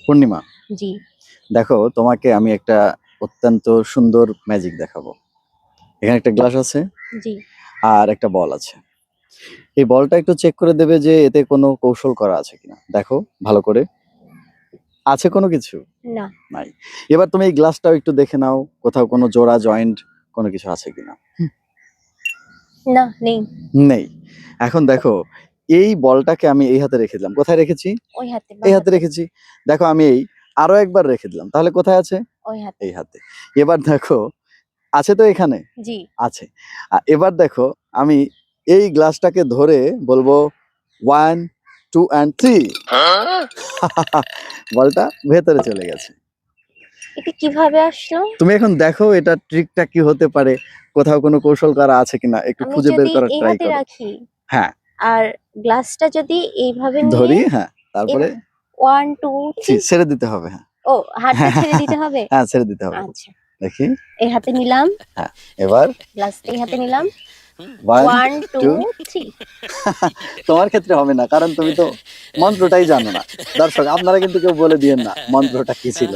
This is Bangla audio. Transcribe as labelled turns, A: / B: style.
A: পূর্ণিমা,
B: জি
A: দেখো তোমাকে আমি একটা অত্যন্ত সুন্দর ম্যাজিক দেখাবো। এখানে একটা গ্লাস আছে
B: জি
A: আর একটা বল আছে। এই বলটা একটু চেক করে দেবে যে এতে কোনো কৌশল করা আছে কিনা। দেখো ভালো করে, আছে কোনো কিছু?
B: না
A: নাই। এবার তুমি এই গ্লাসটাও একটু দেখে নাও, কোথাও কোনো জোড়া জয়েন্ট কোনো কিছু আছে কিনা।
B: না নেই।
A: নেই। এখন দেখো, এই বলটাকে আমি এই হাতে রেখে দিলাম। কোথায় রেখেছি?
B: ওই হাতে
A: এই
B: বাঁ
A: হাতে
B: হাতে।
A: রেখেছি। দেখো আমি এই আরো একবার রেখে দিলাম, তাহলে কোথায় আছে?
B: ওই হাতে।
A: এই হাতে। এবার দেখো, আছে তো এখানে?
B: জি
A: আছে। এবার দেখো, আমি এই গ্লাসটাকে ধরে বলবো 1 2 and 3। বলটা ভেতরে চলে গেছে।
B: এটা কিভাবে আসলো?
A: তুমি এখন দেখো এটা ট্রিকটা কি হতে পারে, কোথাও কোনো কৌশল করা আছে কিনা, একটু
B: আমি
A: খুঁজে বের
B: যদি
A: করার
B: এই
A: ট্রাই
B: হাতে
A: করো।
B: রাখি
A: হ্যাঁ,
B: আর গ্লাসটা যদি এইভাবে নিয়ে
A: ধরি, হ্যাঁ, তারপরে
B: 1 2 3।
A: ছেড়ে দিতে হবে। হ্যাঁ,
B: ও হাতটা ছেড়ে দিতে হবে।
A: হ্যাঁ, ছেড়ে দিতে হবে।
B: আচ্ছা
A: দেখি।
B: এই হাতে নিলাম,
A: হ্যাঁ, এবার
B: গ্লাসটা এই হাতে নিলাম,
A: 1
B: 1 2
A: 2।
B: 3।
A: তোমার ক্ষেত্রে হবে না, কারণ তুমি তো মন্ত্রটাই জানো না। দর্শক আপনারা কিন্তু কেউ বলে দিয়েন না মন্ত্রটা কি ছিল।